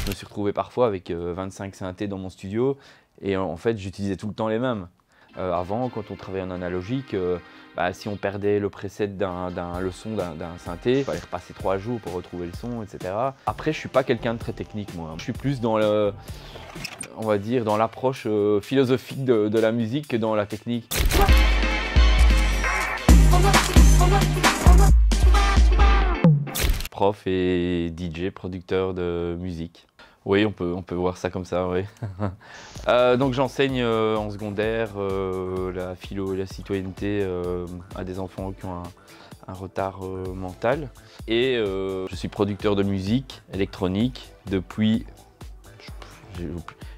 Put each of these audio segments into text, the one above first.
Je me suis retrouvé parfois avec 25 synthés dans mon studio et en fait j'utilisais tout le temps les mêmes. Avant, quand on travaillait en analogique, si on perdait le preset le son d'un synthé, il fallait repasser 3 jours pour retrouver le son, etc. Après, je suis pas quelqu'un de très technique, moi. Je suis plus dans on va dire, dans l'approche philosophique de la musique que dans la technique. Prof et DJ, producteur de musique. Oui, on peut voir ça comme ça, oui. Donc j'enseigne en secondaire la philo et la citoyenneté à des enfants qui ont un retard mental. Et je suis producteur de musique électronique depuis,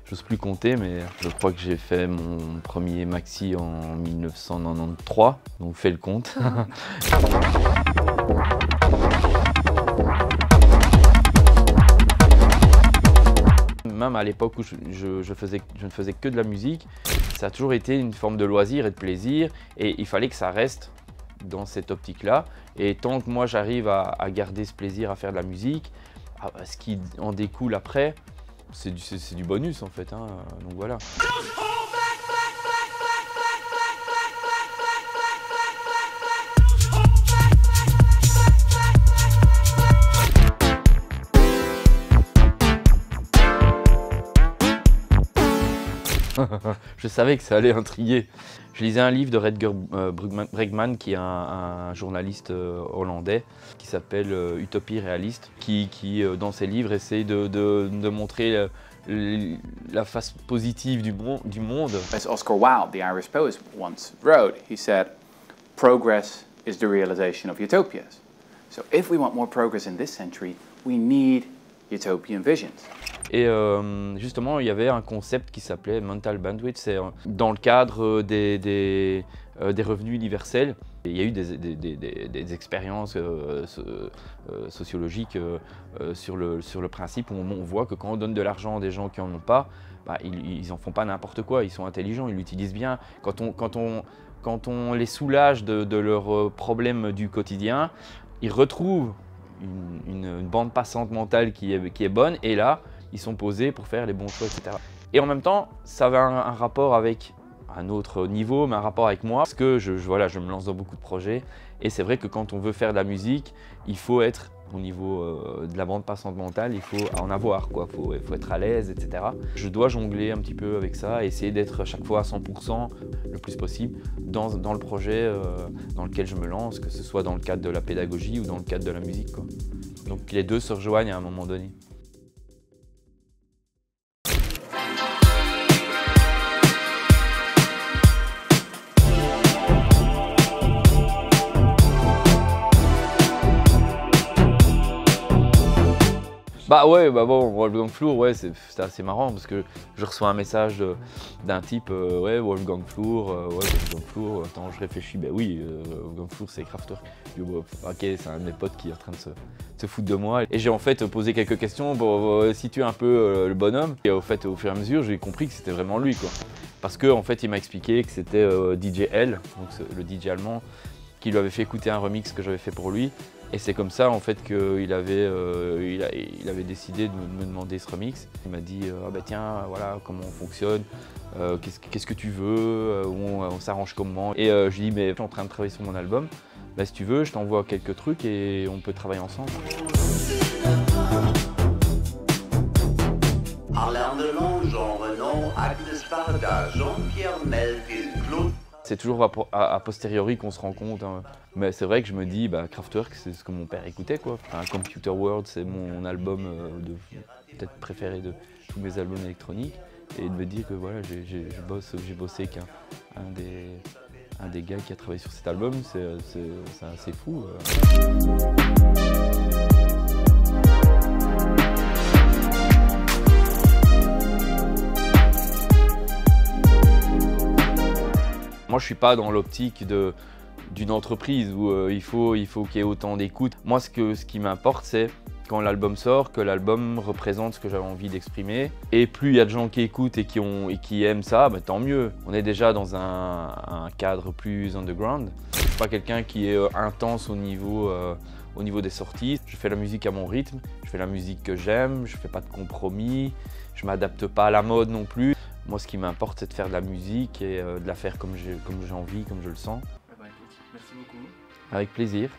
j'ose plus compter, mais je crois que j'ai fait mon premier maxi en 1993, donc fais le compte. Même à l'époque où je ne faisais que de la musique, ça a toujours été une forme de loisir et de plaisir et il fallait que ça reste dans cette optique-là. Et tant que moi j'arrive à garder ce plaisir à faire de la musique, ce qui en découle après, c'est du bonus en fait, hein. Donc voilà. Je savais que ça allait intriguer. Je lisais un livre de Rutger Bregman, qui est un journaliste hollandais, qui s'appelle Utopie réaliste, qui dans ses livres essaye de montrer la face positive du monde. As Oscar Wilde, the Irish poet, once wrote, he said, "Progress is the realization of utopias." So if we want more progress in this century, we need utopian visions. Et justement, il y avait un concept qui s'appelait mental bandwidth, c'est dans le cadre des revenus universels. Et il y a eu des expériences sociologiques sur le principe où on voit que quand on donne de l'argent à des gens qui n'en ont pas, ils n'en font pas n'importe quoi, ils sont intelligents, ils l'utilisent bien. Quand on les soulage de leurs problèmes du quotidien, ils retrouvent une bande passante mentale qui est bonne, et là, ils sont posés pour faire les bons choix, etc. Et en même temps, ça avait un rapport avec un autre niveau, mais un rapport avec moi, parce que je me lance dans beaucoup de projets, et c'est vrai que quand on veut faire de la musique, il faut être au niveau de la bande passante mentale, il faut en avoir, quoi. Faut être à l'aise, etc. Je dois jongler un petit peu avec ça, essayer d'être à chaque fois à 100% le plus possible dans le projet dans lequel je me lance, que ce soit dans le cadre de la pédagogie ou dans le cadre de la musique, quoi. Donc les deux se rejoignent à un moment donné. Bon, Wolfgang Flür, ouais, c'est assez marrant parce que je reçois un message d'un type, ouais, Wolfgang Flür, attends, je réfléchis, oui, Wolfgang Flür, c'est Kraftwerk. Ok, c'est un de mes potes qui est en train de se foutre de moi. Et j'ai en fait posé quelques questions pour situer un peu le bonhomme. Et au fait, au fur et à mesure, j'ai compris que c'était vraiment lui, quoi. Parce qu'en fait, il m'a expliqué que c'était DJ L, donc le DJ allemand, qui lui avait fait écouter un remix que j'avais fait pour lui. Et c'est comme ça en fait qu'il avait décidé de me demander ce remix. Il m'a dit tiens, voilà comment on fonctionne, qu'est-ce que tu veux, on s'arrange comment. Et je lui dis mais je suis en train de travailler sur mon album, si tu veux je t'envoie quelques trucs et on peut travailler ensemble. Alain Delon, Jean Reno, Agnès Varda, Jean-Pierre Melville, Claude. C'est toujours a posteriori qu'on se rend compte, hein. Mais c'est vrai que je me dis, Kraftwerk, c'est ce que mon père écoutait, quoi. Enfin, Computer World, c'est mon album peut-être préféré de tous mes albums électroniques. Et de me dire que voilà, j'ai bossé avec un des gars qui a travaillé sur cet album, c'est assez fou. Moi, je suis pas dans l'optique d'une entreprise où il faut qu'il y ait autant d'écoute. Moi, ce qui m'importe, c'est quand l'album sort, que l'album représente ce que j'avais envie d'exprimer. Et plus il y a de gens qui écoutent et qui aiment ça, tant mieux. On est déjà dans un cadre plus underground. Je suis pas quelqu'un qui est intense au niveau au niveau des sorties. Je fais la musique à mon rythme, je fais la musique que j'aime, je fais pas de compromis, je m'adapte pas à la mode non plus. Moi, ce qui m'importe, c'est de faire de la musique et de la faire comme j'ai envie, comme je le sens. Écoute, merci beaucoup. Avec plaisir.